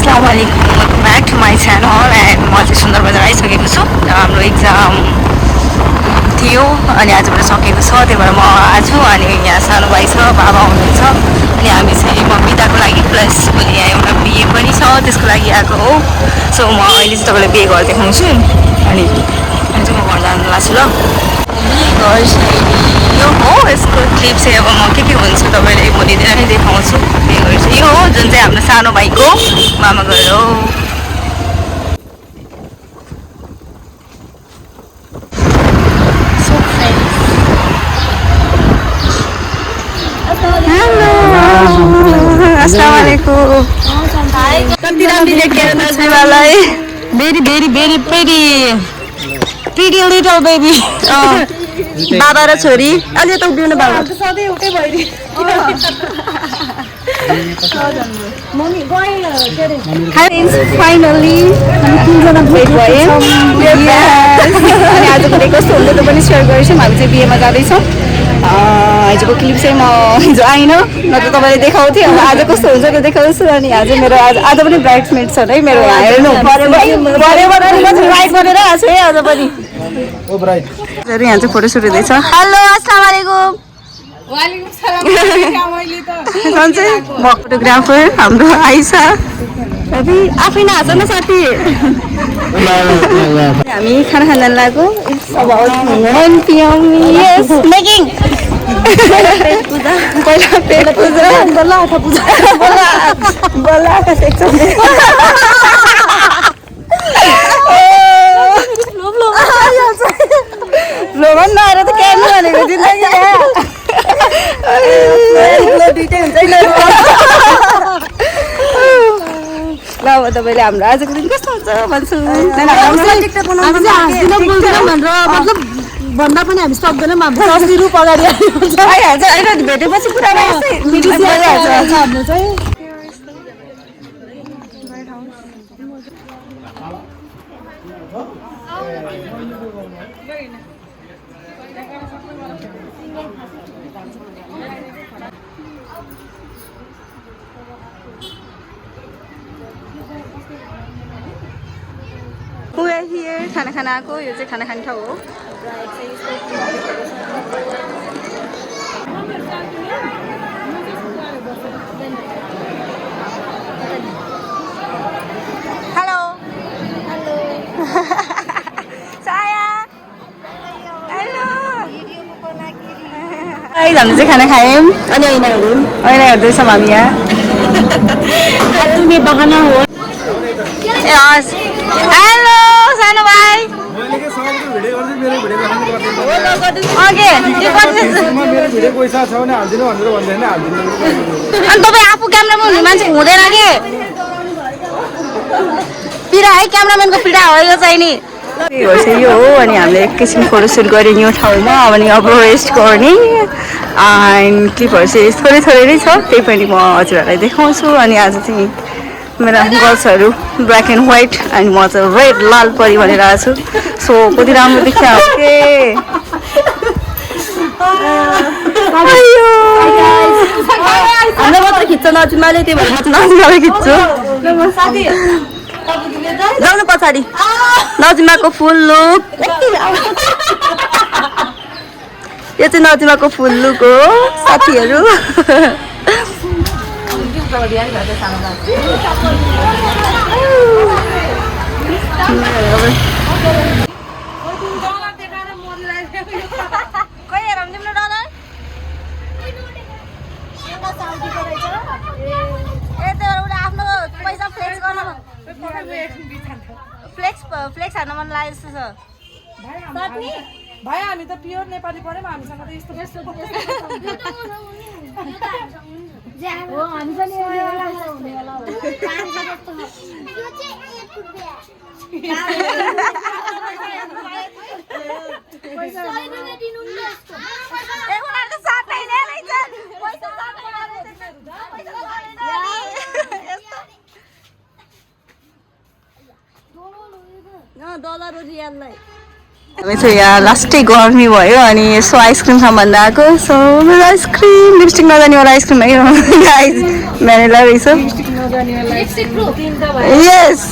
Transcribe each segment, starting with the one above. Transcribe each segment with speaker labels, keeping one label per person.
Speaker 1: Assalamualaikum, welcome back to my channel and म चाहिँ सुन्दर बजार आइसकेको छु। हाम्रो एक्जाम थियो अनि आजबाट सकेको छ, त्यही भएर म आज अनि यहाँ सानो भाइ छ, बाबा हुनुहुन्छ अनि हामी चाहिँ म बिदाको लागि प्लस भोलि यहाँ एउटा बिहे पनि छ त्यसको लागि आएको हो। सो म अहिले चाहिँ तपाईँलाई बिहे घर देखाउँछु अनि चाहिँ म घर जानु लाग्छु ल। घर चाहिँ यो हो, यसको क्लिप चाहिँ अब म के हुन्छ तपाईँलाई भोलि दिन नै देखाउँछु। बिहे घर चाहिँ यो हो जुन चाहिँ हाम्रो सानो भाइको मामा घर हो। अस्सलामुअलैकुम। कति राम्रो देखेर नजरलाई। Very very very pretty little baby. बाबा र छोरी अलि त उभिनु बाबा सधैँ एउटै भइदियो। फाइनली तिनजना भेट भयो। अनि आजको डे कस्तो हुन्छ त्यो पनि सेयर गर्छौँ। हामी चाहिँ बिहेमा जाँदैछौँ। हिजोको क्लिप चाहिँ म हिजो आइनँ, न त तपाईँले देखाउँथेँ। अब आज कस्तो हुन्छ त्यो देखाउँछु। अनि आज मेरो आज पनि ब्राइड्समेड छ है मेरो। यहाँ हेर्नु ब्राइड गरेर आएको छु है आज पनि। यहाँ चाहिँ फोटोसुट हुँदैछ। हेलो अस्सलाम वालेकुम। म फोटोग्राफर हाम्रो आइसा आफै नहाँस न साथी। हामी खाना खान लाग्यो। पहिला पेट पूजा बल्ल आँखा पूजा बल्ल आँखा सेक्छ। भ्लोगन नआएर त क्यान्नु भनेको जिन्दगी दुइटै हुन्छ ल। अब तपाईँले हाम्रो आजको दिन कस्तो हुन्छ भन्छु मतलब भन्दा पनि हामी सक्दैनौँ। हाम्रो 80 रुप अगाडि आइहाल्छ होइन, भेटेपछि पुरा भइहाल्छ हाम्रो चाहिँ। खाना खाना आएको, यो चाहिँ खाना खाने ठाउँ हो। हेलो साया हेलो। हामी चाहिँ खाना खायौँ अनि ऐना हेर्दैछौँ हामी यहाँ। तुम्हें बहाना हो। हेलो सानो भाइ। अनि तपाईँ आफू क्यामेरामा हुने मान्छे हुँदैन कि पीडा है, क्यामेराम्यानको पीडा हो यो चाहिँ नि। यो हो अनि हामीले एकैछिन फोटोसुट गऱ्यौँ यो ठाउँमा। अनि अब रेस्ट गर्ने एन्ड क्लिपहरू चाहिँ थोरै थोरै नै छ, त्यही पनि म हजुरहरूलाई देखाउँछु। अनि आज चाहिँ मेरा गर्ल्सहरू ब्ल्याक एन्ड व्हाइट अनि म चाहिँ रेड लाल परी भनेर आएको छु। सो कति राम्रो देखिया हो के। हाम्रो मात्र खिच्छ नजिमाले, त्यही भएर म चाहिँ नजिमाले खिच्छु। जाउनु पछाडि नजिमाको फुल लुक। यो चाहिँ नजिमाको फुल लुक हो साथीहरू। फ्लेक्स हान्न मन लागेको जस्तो छ भाइ। हामी त प्योर नेपाली पऱ्यौँ, हामीसँग त यस्तो डलर रियाललाई हामी चाहिँ यहाँ लास्टै गर्मी भयो अनि यसो आइसक्रिम खाऊँ भन्दा आएको। सो मेरो आइसक्रिम लिपस्टिक नजाने वाला आइसक्रिम है गाइस, भ्यानिला रहेछ। यस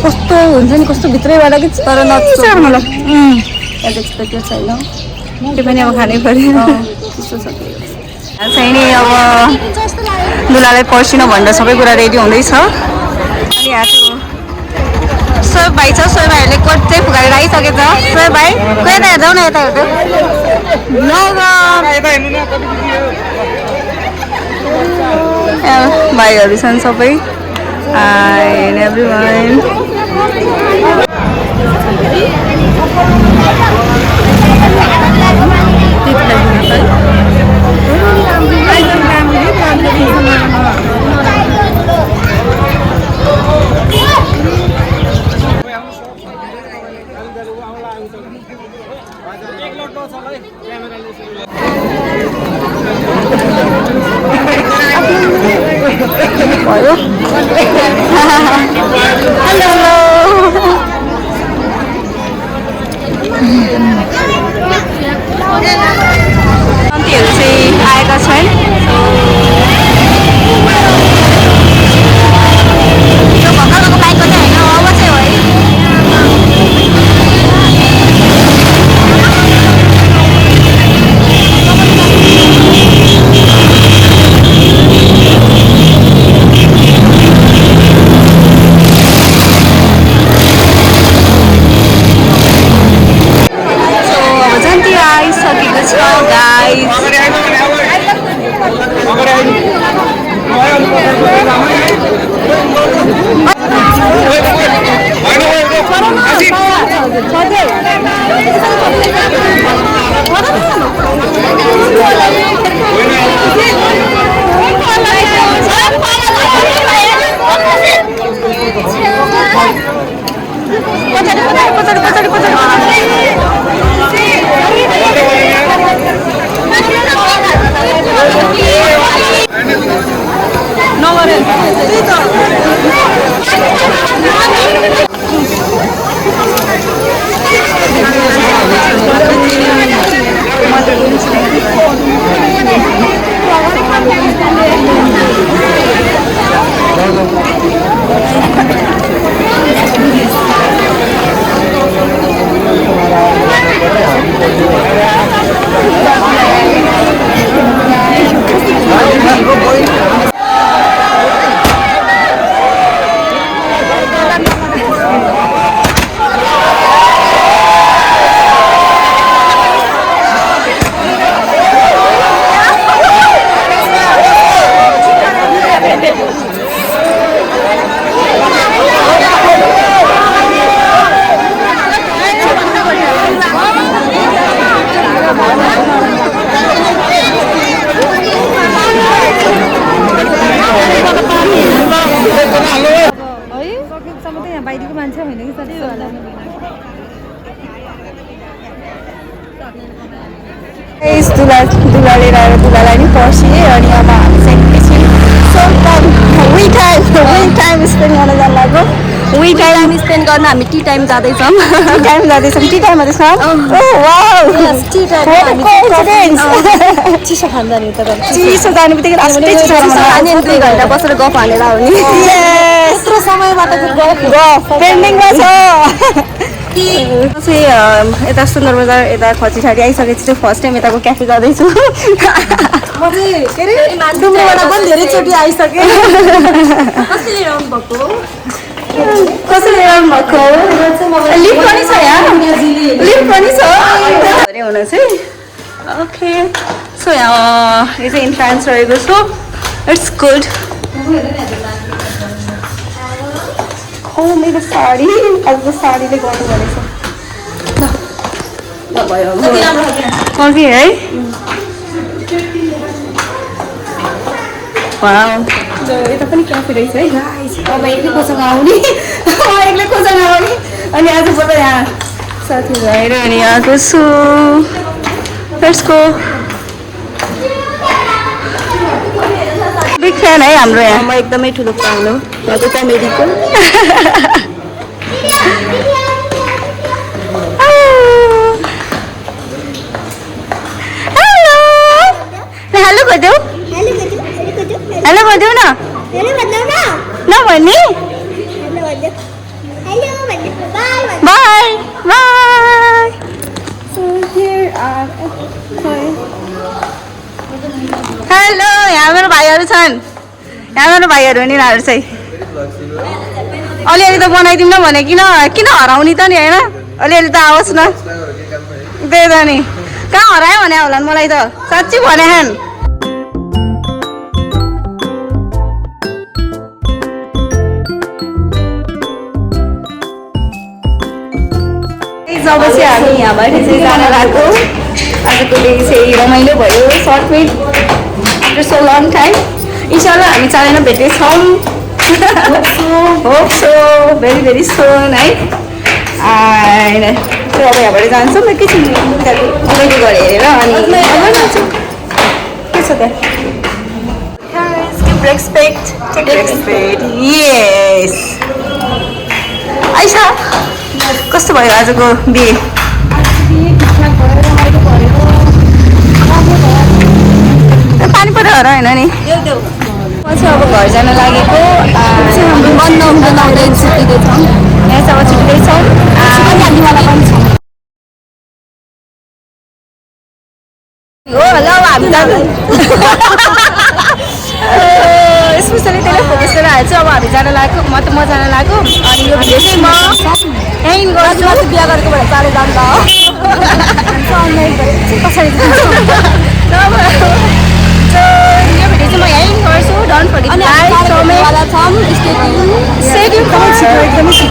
Speaker 1: कस्तो हुन्छ नि कस्तो भित्रैबाट कि तर नचार मलाई त्यो छैन त्यो पनि अब खानै पर्यो चाहिँ नि अब दुलालाई पर्सिन भनेर सबै कुरा रेडी हुँदैछ अनि यहाँ सोहेब भाइ छ सोहेब भाइहरूले कोट चाहिँ फुकालेर आइसकेछ सोहेब भाइ खोइ यता हेर्छौ न यता हेर्छौ भाइहरू छन् सबै एन्ड एभ्रीवन भयो हेलो आन्टीहरू चाहिँ आएका छन् यो भर्खरको बाइकको चाहिँ होइन अब चाहिँ हो है दुलाले दुलालाई नि पर्सिए अनि अब हामी चाहिँ एकैछिन वी टाइम स्पेन्ड गर्न जान लाग्यो वी टाइम स्पेन्ड गर्न हामी टी टाइम जाँदैछौँ टी टाइम जाँदैछौँ चिसो खान जाने चिसो जाने बित्तिकै लास्टै चिसो 2 घन्टा बसेर गफ हालेर आउने यत्रो समयबाट गफ पेन्डिङमा छ यता सुन्दर बजार यता खचिठाडी आइसकेपछि चाहिँ फर्स्ट टाइम यताको क्याफे जाँदैछु म चाहिँ के अरे डुम्रोबाट पनि धेरैचोटि आइसकेँ कसरी ल्याउनु भएको लिफ्ट पनि छ यहाँ लिफ्ट पनि छ हुन चाहिँ ओके सो यहाँ यो चाहिँ इन्ट्रान्स रहेको छ इट्स गुड मेरो साडी आज त साडीले गर्नु भनेछ ल भयो कति है यता पनि क्याफे रहेछ है अब एक्लै कोसँग आउने अनि आज पल्ट यहाँ साथी भएर अनि आएको छु लेट्स गो बिग फ्यान है हाम्रो यहाँ म एकदमै ठुलो फ्यान हो हजुर कमेडीको हेलो गरिदेऊ हेलो गरिदेऊ न नभन्ने बाई बाई हेलो यहाँ मेरो भाइहरू छन् यहाँ मेरो भाइहरू नि यिनीहरू चाहिँ अलिअलि त बनाइदिउँ न भने किन हराउने त नि होइन अलिअलि त आओस् न त्यही त नि कहाँ हरायो भने होला नि मलाई त साँच्ची भने जब चाहिँ हामी यहाँबाट चाहिँ जान लाग्यो आजको डे चाहिँ रमाइलो भयो सर्ट फिट आफ्टर सो लङ टाइम इन्शाल्लाह हामी चाँडै भेट्नेछौँ hope so very very soon है त्यो अब यहाँबाट जान्छौँ एकैछिन रेडी गरेर हेरेर अनि के छ त्यहाँ यस आइसा कस्तो भयो आजको बिहे पानी पऱ्यो हर होइन नि म चाहिँ अब घर जान लागेको यहाँ चाहिँ अब छुट्दैछौँ हो ल हामी जानु स्पेसली त्यसलाई फोकस गरेर हाल्छु अब हामी जान लाग्यो म जान लाग्यो अनि यो भिडियो चाहिँ म यहीँ गर्छु बिहा गरेको भएर चाँडै जान्छ कसरी यो भिडियो चाहिँ म यहीँ गर्छु डन्ट फर्गेट एकदमै